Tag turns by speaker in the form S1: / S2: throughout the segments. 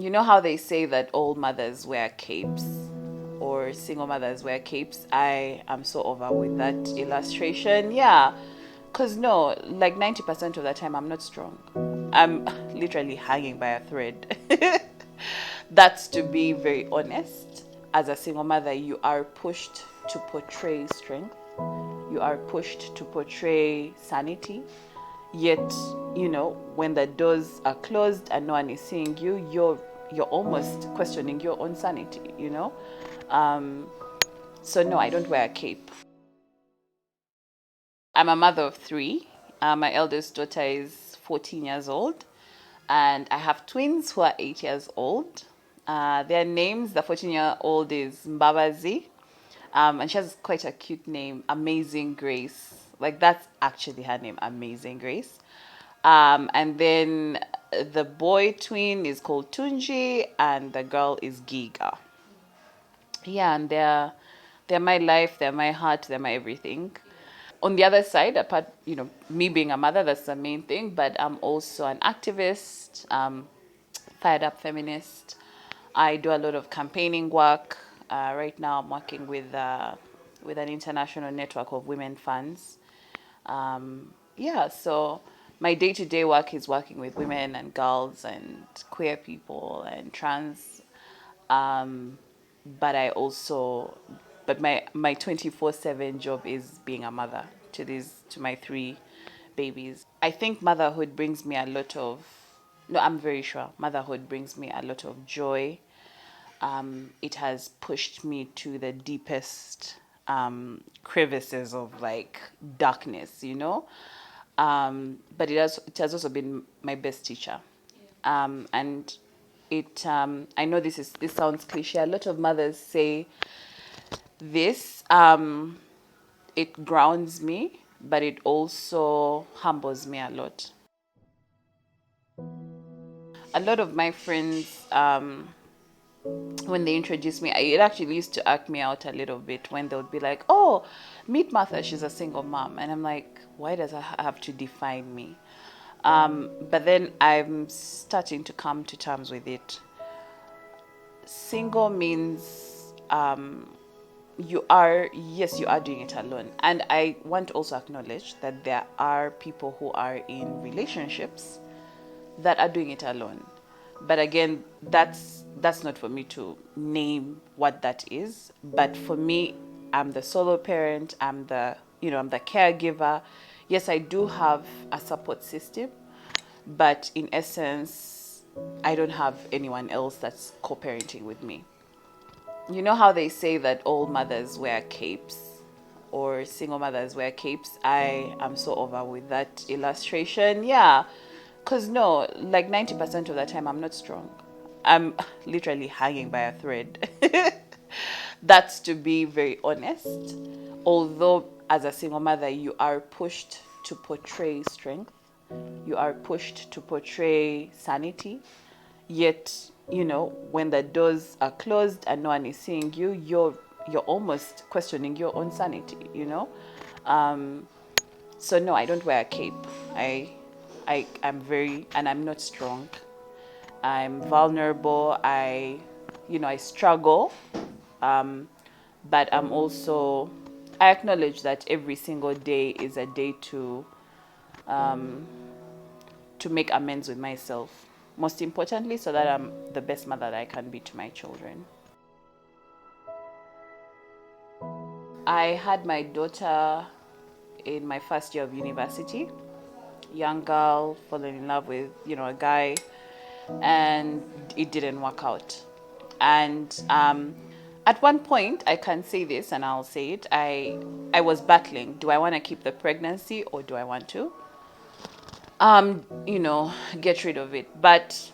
S1: You know how they say that all mothers wear capes or single mothers wear capes? I am so over with that illustration. Yeah. Because no, like 90% of the time, I'm not strong. I'm literally hanging by a thread. That's to be very honest. As a single mother, you are pushed to portray strength. You are pushed to portray sanity. Yet, when the doors are closed and no one is seeing you, you're almost questioning your own sanity. So no, I don't wear a cape. I'm a mother of three. My eldest daughter is 14 years old, and I have twins who are 8 years old. Their names, the 14-year-old is Mbabazi, and she has quite a cute name, Amazing Grace. Like, that's actually her name, Amazing Grace. And then the boy twin is called Tunji, and the girl is Giga. Yeah, and they're my life, they're my heart, they're my everything. On the other side, apart, me being a mother, that's the main thing, but I'm also an activist, fired up feminist. I do a lot of campaigning work. Right now, I'm working with an international network of women funds. Yeah, so my day-to-day work is working with women and girls and queer people and trans. Um, but I also, but my 24/7 job is being a mother to my three babies. I think motherhood brings me a lot of, no, I'm very sure motherhood brings me a lot of joy. It has pushed me to the deepest crevices of like darkness. But it has also been my best teacher. And I know this sounds cliche. A lot of mothers say this. It grounds me, but it also humbles me a lot. A lot of my friends, when they introduce me, it actually used to act me out a little bit when they would be like, "Oh, meet Martha. She's a single mom," and I'm like, "Why does that have to define me?" But then I'm starting to come to terms with it. Single means yes, you are doing it alone. And I want to also acknowledge that there are people who are in relationships that are doing it alone. But again, that's not for me to name what that is. But for me, I'm the solo parent, I'm the caregiver. Yes, I do have a support system, but in essence, I don't have anyone else that's co-parenting with me. You know how they say that all mothers wear capes or single mothers wear capes? I am so over with that illustration. Yeah. Because no, like 90% of the time, I'm not strong. I'm literally hanging by a thread. That's to be very honest. Although, as a single mother, you are pushed to portray strength, you are pushed to portray sanity. Yet, when the doors are closed and no one is seeing you, you're almost questioning your own sanity. So no, I don't wear a cape. I'm very, and I'm not strong. I'm vulnerable. I struggle. Um, but I acknowledge that every single day is a day to make amends with myself. Most importantly, so that I'm the best mother that I can be to my children. I had my daughter in my first year of university. Young girl, falling in love with, a guy, and it didn't work out. And at one point, I can say this and I'll say it, I was battling. Do I want to keep the pregnancy or do I want to, get rid of it? But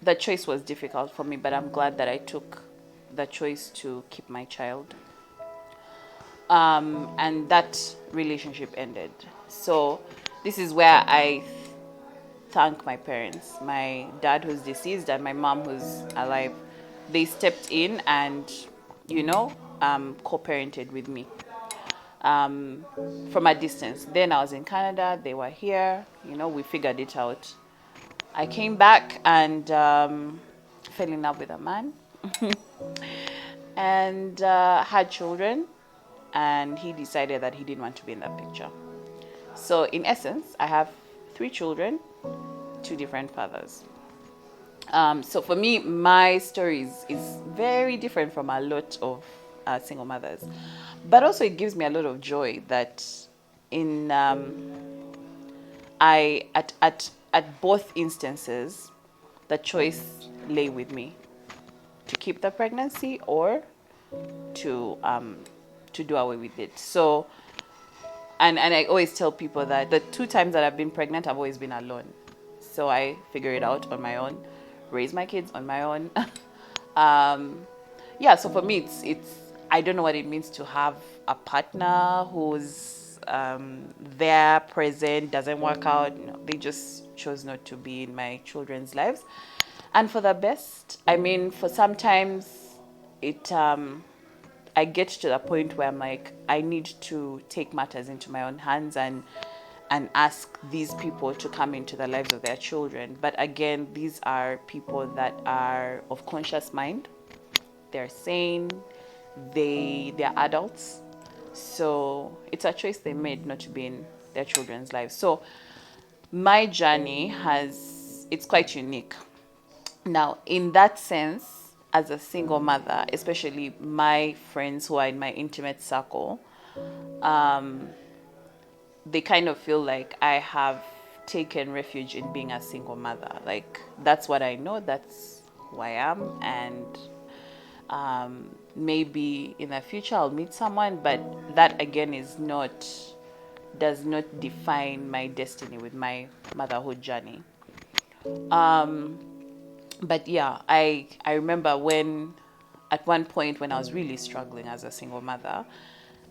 S1: the choice was difficult for me, but I'm glad that I took the choice to keep my child. And that relationship ended. So this is where I thank my parents, my dad who's deceased and my mom who's alive. They stepped in and, co-parented with me from a distance. Then I was in Canada, they were here, we figured it out. I came back and fell in love with a man and had children, and he decided that he didn't want to be in that picture. So in essence, I have 3 children, 2 different fathers. So for me, my story is very different from a lot of single mothers, but also it gives me a lot of joy that in I at both instances, the choice lay with me to keep the pregnancy or to do away with it. So, and I always tell people that the 2 times that I've been pregnant, I've always been alone. So I figure it out on my own, raise my kids on my own. Yeah, so for me, it's I don't know what it means to have a partner who's there, present, doesn't work out. You know, they just chose not to be in my children's lives, and for the best. I mean, for sometimes it I get to the point where I'm like, I need to take matters into my own hands and ask these people to come into the lives of their children. But again, these are people that are of conscious mind. They're sane. They're adults. So it's a choice they made not to be in their children's lives. So my journey it's quite unique. Now, in that sense, as a single mother, especially my friends who are in my intimate circle, they kind of feel like I have taken refuge in being a single mother. Like, that's what I know, that's who I am, and maybe in the future I'll meet someone, but that again does not define my destiny with my motherhood journey. But yeah, I remember when at one point when I was really struggling as a single mother,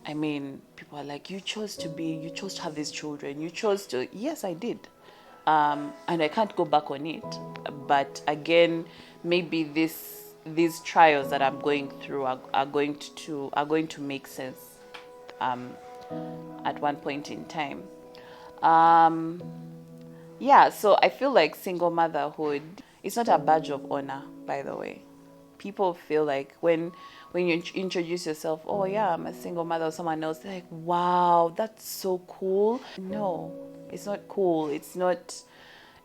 S1: I mean, people are like, you chose to have these children, you chose to. Yes, I did. And I can't go back on it. But again, maybe these trials that I'm going through are going to make sense at one point in time. Yeah, so I feel like single motherhood, it's not a badge of honor, by the way. People feel like when you introduce yourself, oh yeah, I'm a single mother, or someone else, they're like, wow, that's so cool. No, it's not cool. It's not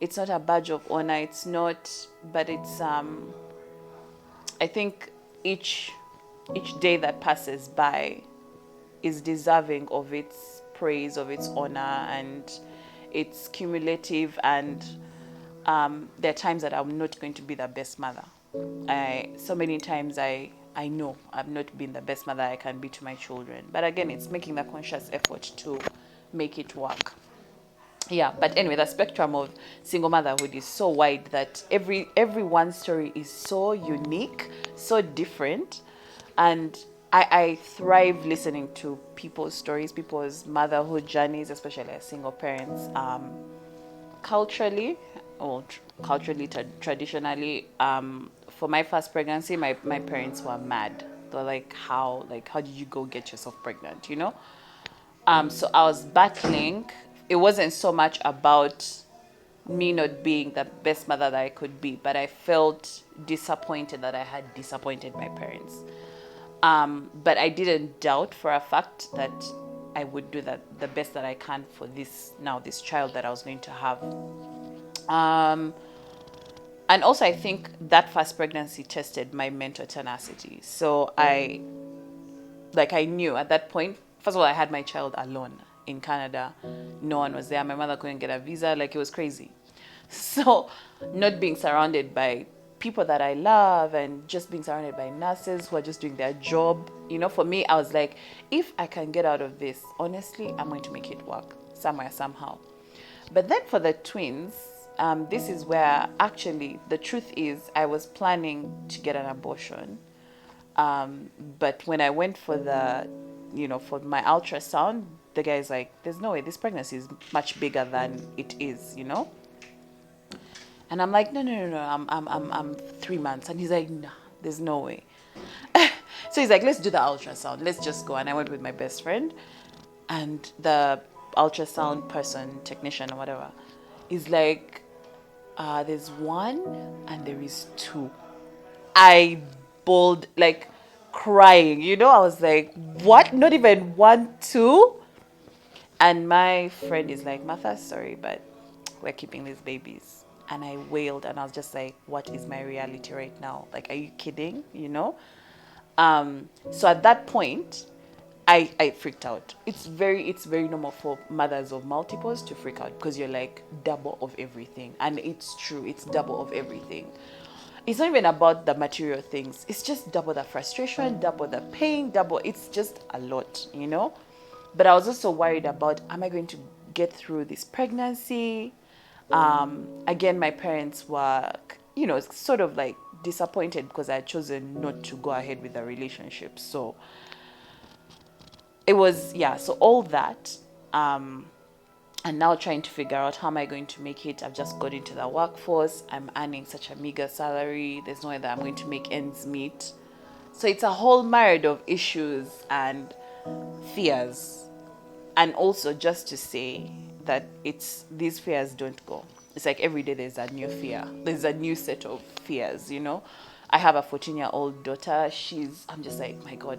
S1: a badge of honor. It's not, but it's I think each day that passes by is deserving of its praise, of its honor, and it's cumulative. And there are times that I'm not going to be the best mother. So many times I know I've not been the best mother I can be to my children. But again, it's making the conscious effort to make it work. Yeah, but anyway, the spectrum of single motherhood is so wide that everyone's story is so unique, so different, and I thrive listening to people's stories, people's motherhood journeys, especially as single parents. Culturally, traditionally, for my first pregnancy, my parents were mad. They were like, how did you go get yourself pregnant, you know? So I was battling. It wasn't so much about me not being the best mother that I could be, but I felt disappointed that I had disappointed my parents. But I didn't doubt for a fact that I would do the best that I can for this child that I was going to have. And also I think that first pregnancy tested my mental tenacity. So I knew at that point, first of all, I had my child alone in Canada. No one was there. My mother couldn't get a visa. Like, it was crazy. So not being surrounded by people that I love and just being surrounded by nurses who are just doing their job. You know, for me, I was like, if I can get out of this, honestly, I'm going to make it work somewhere, somehow. But then for the twins, this is where actually the truth is I was planning to get an abortion. But when I went for for my ultrasound, the guy's like, there's no way, this pregnancy is much bigger than it is, you know? And I'm like, no, I'm 3 months. And he's like, no, there's no way. So he's like, let's do the ultrasound. Let's just go. And I went with my best friend, and the ultrasound person, technician or whatever, is like, there's 1 and there is 2. I bawled, like crying. I was like, what? Not even one, two? And my friend is like, Martha, sorry, but we're keeping these babies. And I wailed and I was just like, what is my reality right now? Like, are you kidding? So at that point, I freaked out. It's very normal for mothers of multiples to freak out because you're like double of everything. And it's true, it's double of everything. It's not even about the material things. It's just double the frustration, double the pain, double. It's just a lot. But I was also worried about, am I going to get through this pregnancy? Again, my parents were, sort of like disappointed because I had chosen not to go ahead with the relationship. So it was, yeah, so all that. And now trying to figure out how am I going to make it. I've just got into the workforce. I'm earning such a meager salary. There's no way that I'm going to make ends meet. So it's a whole myriad of issues and fears. And also just to say that these fears don't go. It's like every day there's a new fear. There's a new set of fears. I have a 14-year-old daughter. I'm just like, my God,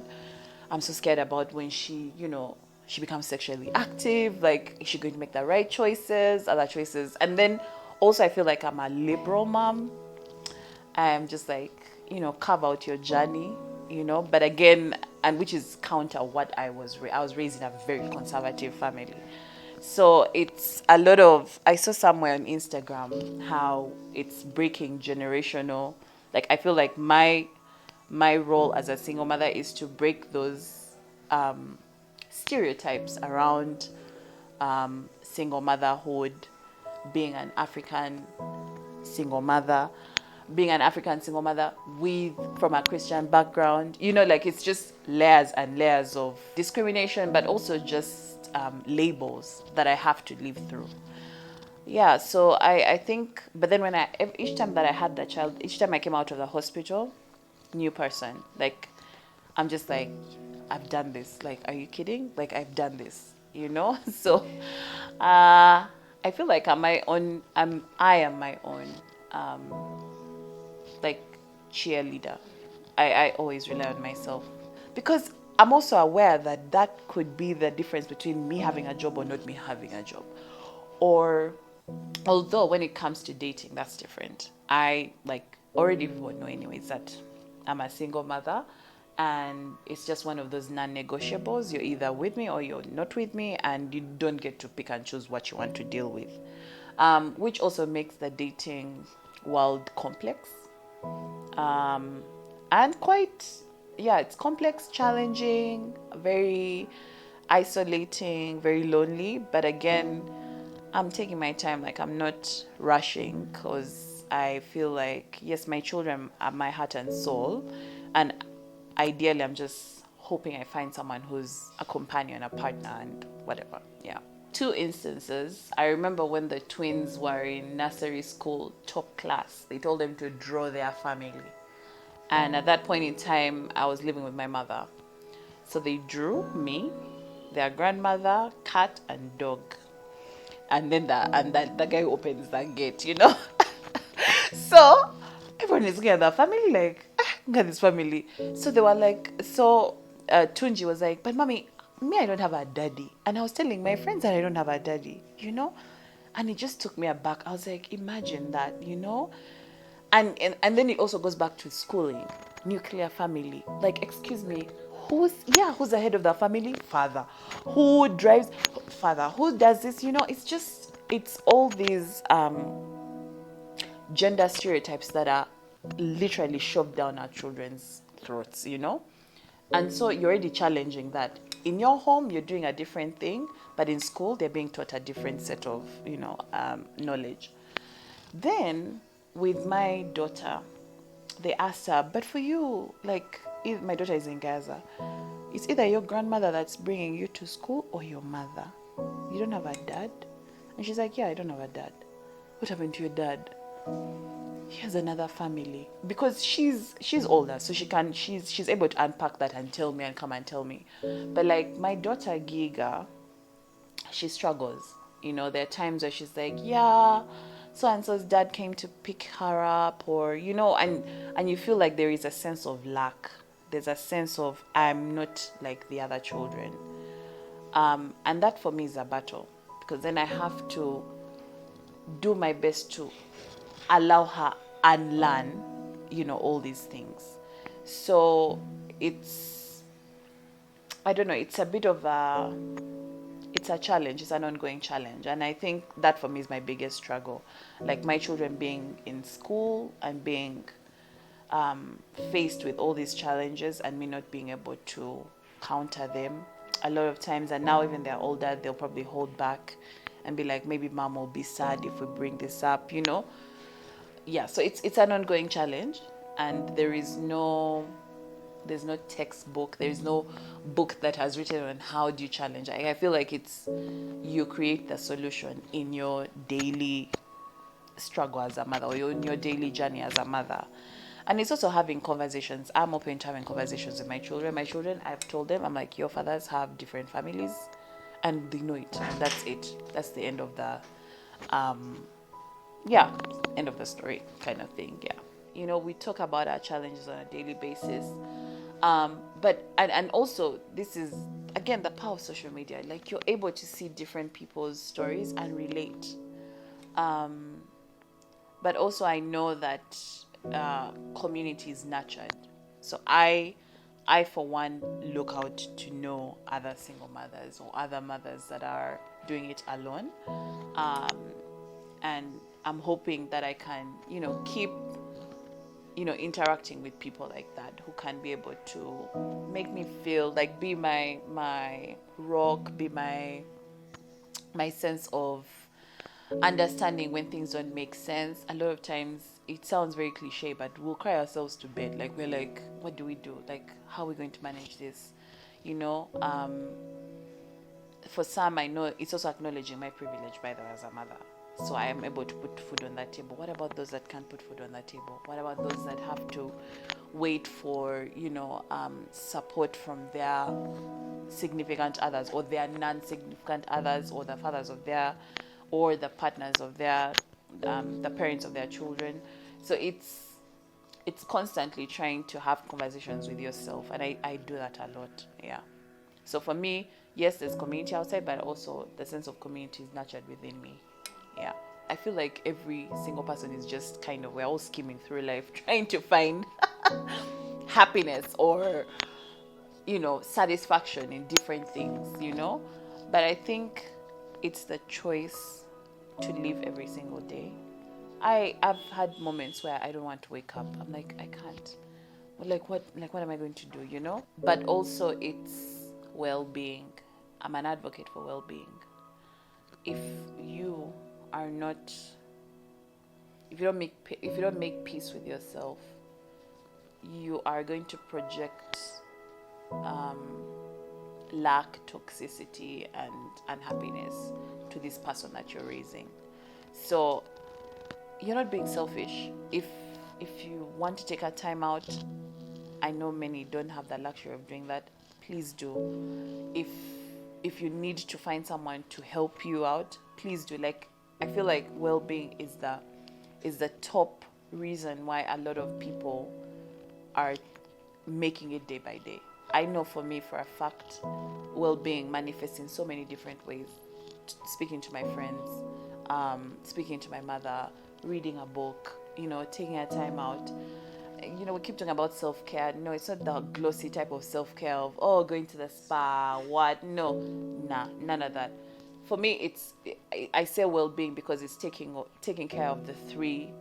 S1: I'm so scared about when she becomes sexually active. Like, is she going to make the right choices, other choices? And then also I feel like I'm a liberal mom. I'm just like, carve out your journey. But again, and which is counter what I was raised in a very conservative family. So it's a lot of, I saw somewhere on Instagram how it's breaking generational. Like, I feel like my role as a single mother is to break those stereotypes around single motherhood, being an African single mother, from a Christian background. Like, it's just layers and layers of discrimination, but also just labels that I have to live through. Yeah, so I think, but then each time that I had that child, each time I came out of the hospital, new person. Like, I'm just like, I've done this. Like, are you kidding? Like, I've done this. So I feel like I am my own like cheerleader. I always rely on myself because I'm also aware that could be the difference between me having a job or not me having a job. Or, although when it comes to dating, that's different. I like already everyone know anyways that I'm a single mother, and it's just one of those non-negotiables. You're either with me or you're not with me, and you don't get to pick and choose what you want to deal with, which also makes the dating world complex, and quite, yeah, it's complex, challenging, very isolating, very lonely. But again, I'm taking my time. Like, I'm not rushing because I feel like, yes, my children are my heart and soul. And ideally, I'm just hoping I find someone who's a companion, a partner, and whatever. Yeah. Two instances. I remember when the twins were in nursery school, top class, they told them to draw their family. And at that point in time, I was living with my mother. So they drew me, their grandmother, cat, and dog. And then the guy opens that gate. So everyone is looking at the family like, look at this family. So they were like, Tunji was like, but mommy, me, I don't have a daddy. And I was telling my friends that I don't have a daddy. And it just took me aback. I was like, imagine that. And then it also goes back to schooling, nuclear family. Like, excuse me, who's the head of the family? Father. Who drives? Father. Who does this? It's all these gender stereotypes that are literally shoved down our children's throats. And so you're already challenging that. In your home, you're doing a different thing, but in school, they're being taught a different set of, knowledge. Then, with my daughter, they asked her, but for you, like, if my daughter is in Gaza, it's either your grandmother that's bringing you to school or your mother. You don't have a dad? And she's like, yeah, I don't have a dad. What happened to your dad? He has another family. Because she's older, so she's able to unpack that and tell me and come and tell me. But like my daughter Giga, she struggles. There are times where she's like, yeah, so and so's dad came to pick her up, or and you feel like there is a sense of lack. There's a sense of I'm not like the other children. And that for me is a battle, because then I have to do my best to allow her unlearn, all these things. So it's, I don't know, it's a bit of it's a challenge, it's an ongoing challenge. And I think that for me is my biggest struggle. Like my children being in school and being faced with all these challenges and me not being able to counter them a lot of times. And now even they're older, they'll probably hold back and be like, maybe mom will be sad if we bring this up. Yeah, so it's an ongoing challenge, and there's no textbook, there's no book that has written on how do you challenge. I feel like it's, you create the solution in your daily struggle as a mother, or in your daily journey as a mother. And it's also having conversations. I'm open to having conversations with my children. I've told them, I'm like, your fathers have different families, and they know it. And that's it. That's the end of the yeah, end of the story kind of thing. Yeah, we talk about our challenges on a daily basis, but and also, this is again the power of social media. Like, you're able to see different people's stories and relate. But also, I know that community is nurtured. So I for one look out to know other single mothers or other mothers that are doing it alone, and I'm hoping that I can keep interacting with people like that, who can be able to make me feel like, be my rock, be my sense of understanding when things don't make sense. A lot of times it sounds very cliche, but we'll cry ourselves to bed. Like, we're like, what do we do? Like, how are we going to manage this? For some, I know it's also acknowledging my privilege, by the way, as a mother. So I am able to put food on that table. What about those that can't put food on that table? What about those that have to wait for, support from their significant others, or their non-significant others, or the fathers of their, or the partners of their, the parents of their children? So it's constantly trying to have conversations with yourself, and I do that a lot. Yeah. So for me, yes, there's community outside, but also the sense of community is nurtured within me. Yeah. I feel like every single person is just kind of, we're all skimming through life trying to find happiness or, satisfaction in different things. But I think it's the choice to live every single day. I've had moments where I don't want to wake up. I'm like, I can't. What am I going to do? But also, it's well-being. I'm an advocate for well-being. If you are not, if you don't make peace with yourself, you are going to project lack, toxicity, and unhappiness to this person that you're raising. So you're not being selfish. If you want to take a time out, I know many don't have the luxury of doing that. Please do. If you need to find someone to help you out, please do. Like, I feel like well-being is the top reason why a lot of people are making it day by day. I know for me, for a fact, well-being manifests in so many different ways. Speaking to my friends, speaking to my mother, reading a book, taking a time out. We keep talking about self-care. No, it's not the glossy type of self-care of, going to the spa, what? No, none of that. For me, I say well-being because it's taking care of the three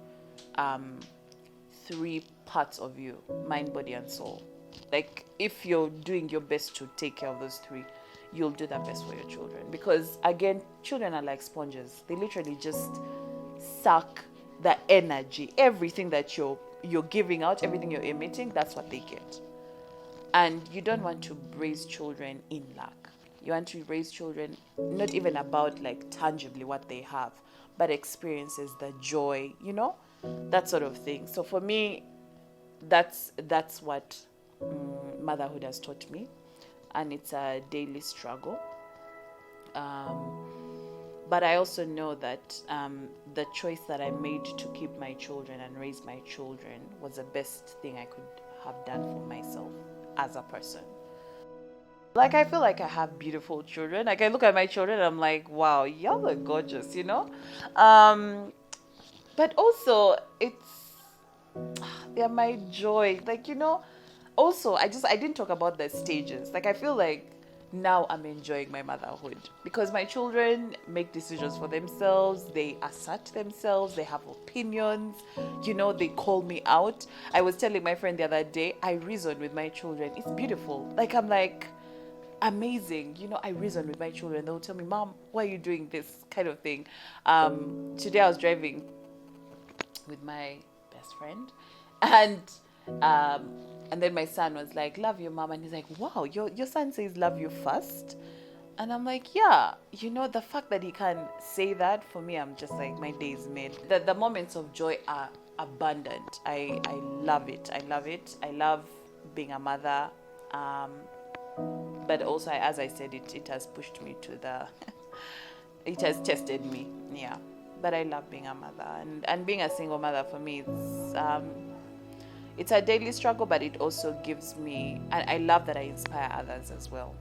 S1: parts of you: mind, body, and soul. Like, if you're doing your best to take care of those three, you'll do that best for your children. Because again, children are like sponges. They literally just suck the energy, everything that you're giving out, everything you're emitting, that's what they get. And you don't want to raise children in lack. You want to raise children not even about like tangibly what they have, but experiences, the joy, that sort of thing. So for me, that's what motherhood has taught me, and it's a daily struggle. But I also know that the choice that I made to keep my children and raise my children was the best thing I could have done for myself as a person. Like, I feel like I have beautiful children. Like, I look at my children and I'm like, wow, y'all are gorgeous, you know? Um, but also, they're my joy. Like, also, I didn't talk about the stages. Like, I feel like now I'm enjoying my motherhood because my children make decisions for themselves, they assert themselves, they have opinions, they call me out. I was telling my friend the other day, I reason with my children. It's beautiful. Like, I'm like, amazing. I reason with my children. They'll tell me, Mom, why are you doing this kind of thing? Today I was driving with my best friend, and um, and then my son was like, "Love you, Mom," and he's like, "Wow, your son says love you first." And I'm like, yeah, the fact that he can say that, for me, I'm just like, my day is made. The moments of joy are abundant. I love it. I love it. I love being a mother. But also, as I said, it has pushed me to it has tested me, yeah. But I love being a mother, and being a single mother for me, it's a daily struggle, but it also gives me, and I love that I inspire others as well.